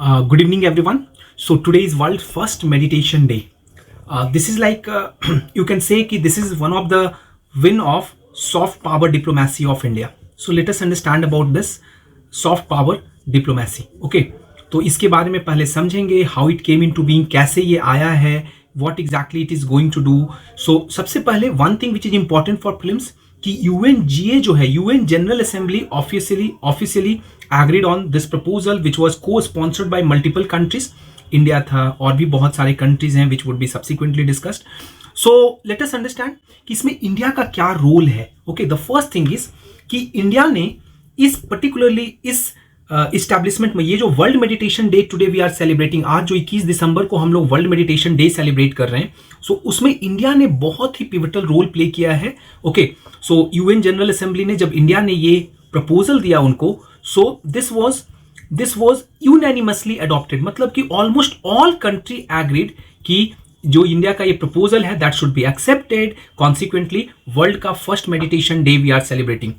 Good evening, everyone. So today is World First Meditation Day. This is like you can say कि this is one of the win of soft power diplomacy of India. So let us understand about this soft power diplomacy. Okay. तो इसके बारे में पहले समझेंगे how it came into being, कैसे ये आया है, what exactly it is going to do. So सबसे पहले one thing which is important for prelims कि UNGA जो है UN General Assembly officially agreed on this proposal which was co-sponsored by multiple countries. India था और भी बहुत सारे कंट्रीज हैं which would be subsequently discussed. So let us understand कि इसमें इंडिया का क्या रोल है. Okay, the first thing is कि इंडिया ने इस पर्टिकुलरली इस इस्टेब्लिशमेंट में ये जो world meditation day today we are celebrating, आज जो 21 दिसंबर को हम लोग वर्ल्ड मेडिटेशन डे सेलिब्रेट कर रहे हैं, सो उसमें इंडिया ने बहुत ही पिवटल रोल प्ले किया है. ओके, सो यूएन जनरल असेंबली ने जब इंडिया ने ये प्रपोजल दिया उनको, so this was unanimously adopted, मतलब कि ऑलमोस्ट ऑल कंट्री एग्रीड कि जो इंडिया का ये प्रपोजल है that should be accepted. Consequently world का first meditation day we are celebrating.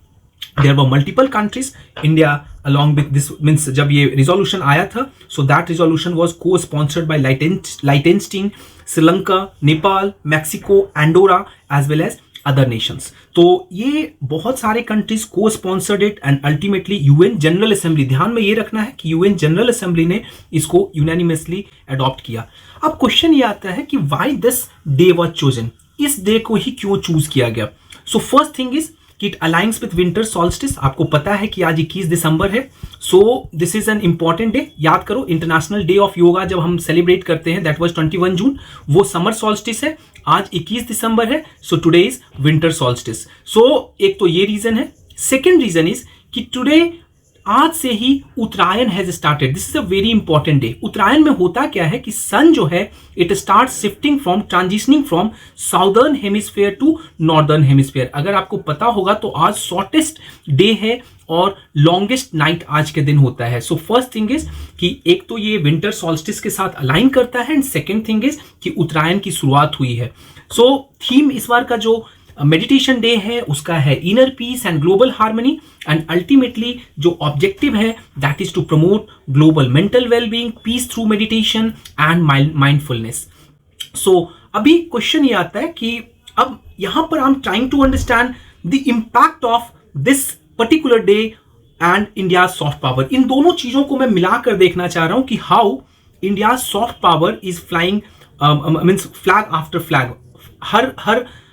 There were multiple countries. India along with this means जब ये resolution आया था, so that resolution was co-sponsored by Liechtenstein, Sri Lanka, Nepal, Mexico, Andorra as well as other nations. तो ये बहुत सारे countries co-sponsored it and ultimately UN General Assembly, ध्यान में ये रखना है कि UN General Assembly ने इसको unanimously adopt किया. अब क्वेश्चन ये आता है कि why this day was chosen, इस डे को ही क्यों चूज किया गया. So first thing is कि it aligns with winter solstice. आपको पता है कि आज 21 दिसंबर है, so this is an important day. याद करो, इंटरनेशनल डे ऑफ योगा जब हम सेलिब्रेट करते हैं दैट वाज 21 जून, वो समर सॉल्स्टिस है. आज 21 दिसंबर है, so today is winter solstice. So एक तो ये रीजन है. सेकेंड रीजन इज कि टुडे आज से ही Uttarayan has started. This is a very important day. Uttarayan में होता क्या है कि सन जो है it start shifting from transitioning from southern hemisphere to northern hemisphere. अगर आपको पता होगा तो आज शॉर्टेस्ट डे है और लॉन्गेस्ट नाइट आज के दिन होता है. सो फर्स्ट थिंग इज कि एक तो ये विंटर सॉल्स्टिस के साथ अलाइन करता है एंड सेकेंड थिंग इज कि उत्तरायण की शुरुआत हुई है. सो थीम इस बार का जो मेडिटेशन डे है उसका है inner peace and global harmony and ultimately जो ऑब्जेक्टिव है that is to promote global mental wellbeing, peace through meditation and mindfulness. So अभी क्वेश्चन ये आता है कि अब यहां पर I am trying to understand the impact of this particular day and India soft power. इन दोनों चीजों को मैं मिलाकर देखना चाह रहा हूं कि how India soft power is flying means flag after flag.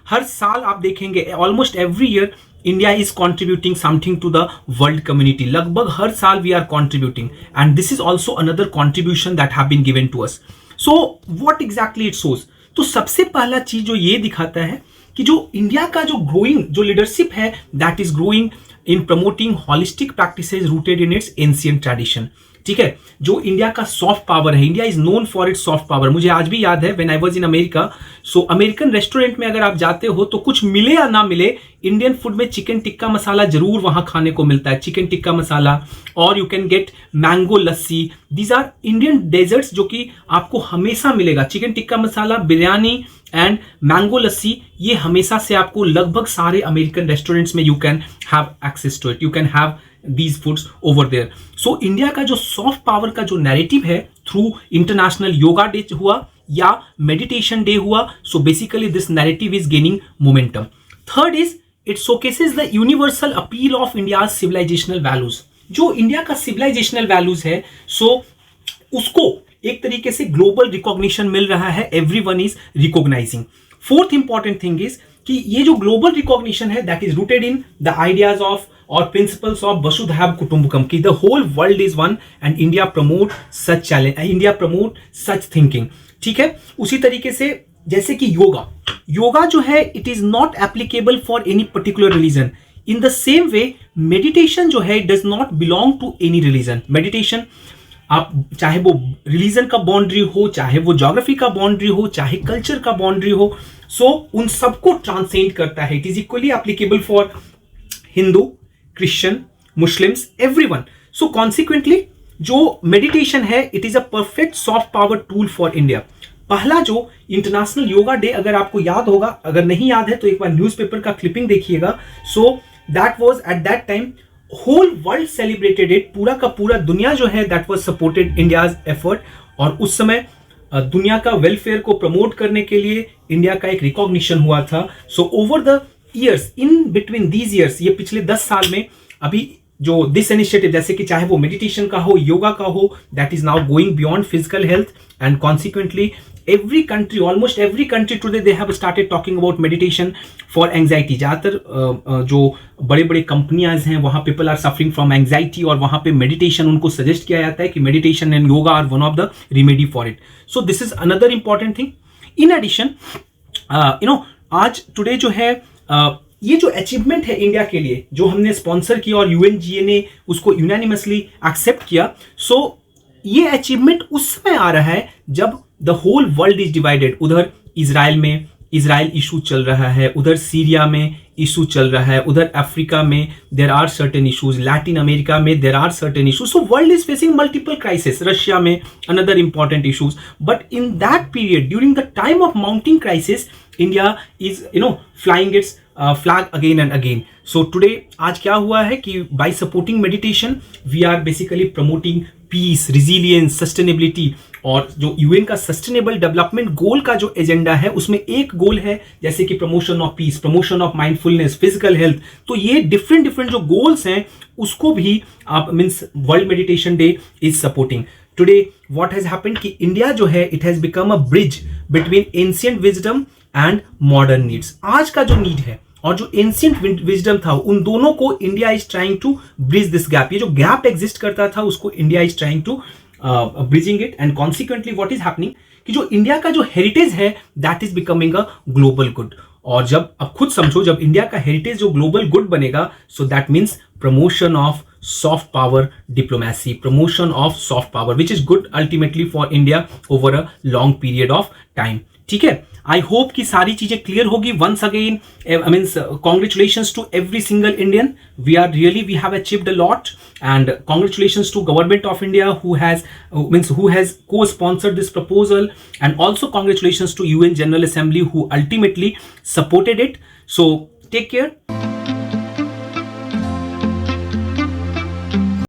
हर साल आप देखेंगे almost every year India is contributing something to the world community. लगभग हर साल we are contributing and this is also another contribution that have been given to us. So what exactly it shows. तो सबसे पहला चीज जो ये दिखाता है कि जो इंडिया का जो ग्रोइंग जो लीडरशिप है that is growing in promoting holistic practices rooted in its ancient tradition. ठीक है, जो इंडिया का सॉफ्ट पावर है, India is known for its soft power. मुझे आज भी याद है when I was in America, so American restaurant में अगर आप जाते हो तो कुछ मिले या ना मिले, इंडियन फूड में चिकन टिक्का मसाला जरूर वहां खाने को मिलता है. चिकन टिक्का मसाला और you can get mango lassi. These are Indian desserts जो कि आपको हमेशा मिलेगा. Chicken tikka masala, biryani and mango lassi, ये हमेशा से आपको लगभग सारे अमेरिकन रेस्टोरेंट्स में you can have access to it. You can have these foods over there. So India का जो सॉफ्ट पावर का जो नैरेटिव है थ्रू इंटरनेशनल योगा डे हुआ या मेडिटेशन डे हुआ, so basically this narrative is gaining momentum. Third is it showcases the universal appeal of India's civilisational values. जो India का सिविलाइजेशनल वैल्यूज है, सो उसको एक तरीके से ग्लोबल रिकॉग्निशन मिल रहा है. Everyone is recognising. Fourth important thing is कि ये जो ग्लोबल रिकॉग्निशन है that is rooted in the ideas of और प्रिंसिपल्स ऑफ वसुधैव कुटुंबकम की the whole world is one and India promote such challenge, India promote such thinking. ठीक है, उसी तरीके से जैसे कि योगा जो है it is not applicable for any particular religion. In the same way meditation जो है it does not belong to any religion. Meditation आप चाहे वो रिलीजन का बाउंड्री हो, चाहे वो ज्योग्राफी का बाउंड्री हो, चाहे कल्चर का बाउंड्री हो, सो उन सबको ट्रांसेंड करता है. It is equally applicable for Hindu, Christian, Muslims, everyone. So consequently जो मेडिटेशन है it is a perfect soft power tool for India. पहला जो इंटरनेशनल योगा डे अगर आपको याद होगा, अगर नहीं याद है तो एक बार न्यूज़पेपर का क्लिपिंग देखिएगा. So that was at that time whole world celebrated it, पूरा का पूरा दुनिया जो है that was supported India's effort. और उस समय दुनिया का वेलफेयर को प्रमोट करने के लिए इंडिया का एक रिकॉग्निशन हुआ था। So over the years, in between these years, ये पिछले 10 साल में अभी जो दिस इनिशिएटिव, जैसे कि चाहे वो मेडिटेशन का हो, योगा का हो, that is now going beyond physical health, and consequently every country, almost every country today, they have started talking about meditation for anxiety। ज़्यादातर जो बड़े बड़े कंपनियां हैं वहाँ people are suffering from anxiety, और वहाँ पे meditation उनको suggest किया जाता है कि meditation and yoga are one of the remedy for it। So this is another important thing। In addition, आज today जो है ये जो अचीवमेंट है इंडिया के लिए, जो हमने स्पॉन्सर किया और यूएनजीए ने उसको यूनानिमसली एक्सेप्ट किया, सो ये अचीवमेंट उस समय आ रहा है जब the whole world is divided. उधर इजराइल में इजराइल इशू चल रहा है, उधर सीरिया में इशू चल रहा है, उधर अफ्रीका में there are certain issues, Latin America में there are certain issues. So world is facing multiple crisis, Russia में another important issues. But in that period, during the time of mounting crisis, India is flying its flag again and again. So today आज क्या हुआ है कि by supporting meditation we are basically promoting peace, resilience, sustainability. और जो UN का sustainable development goal का जो एजेंडा है उसमें एक गोल है जैसे कि promotion of peace, promotion of mindfulness, physical health. तो ये डिफरेंट डिफरेंट जो गोल्स हैं उसको भी आप means world meditation day is supporting. Today what has happened कि इंडिया जो है it has become a bridge between ancient wisdom and modern needs. आज का जो नीड है और जो एंशिएंट विजडम था, उन दोनों को India is trying to bridge this gap. ये जो गैप एग्जिस्ट करता था उसको India is trying to bridging it, and consequently what is happening कि जो इंडिया का जो हेरिटेज है that is becoming a global good. और जब अब खुद समझो, जब इंडिया का हेरिटेज जो ग्लोबल गुड बनेगा, so that means promotion of soft power diplomacy, promotion of soft power which is good ultimately for India over a long period of time. ठीक है, आई होप कि सारी चीजें क्लियर होगी। Once again I means congratulations to every single Indian. We have achieved a lot, and congratulations to government of India who has co-sponsored this proposal, and also congratulations to UN General Assembly who ultimately supported it. So take care.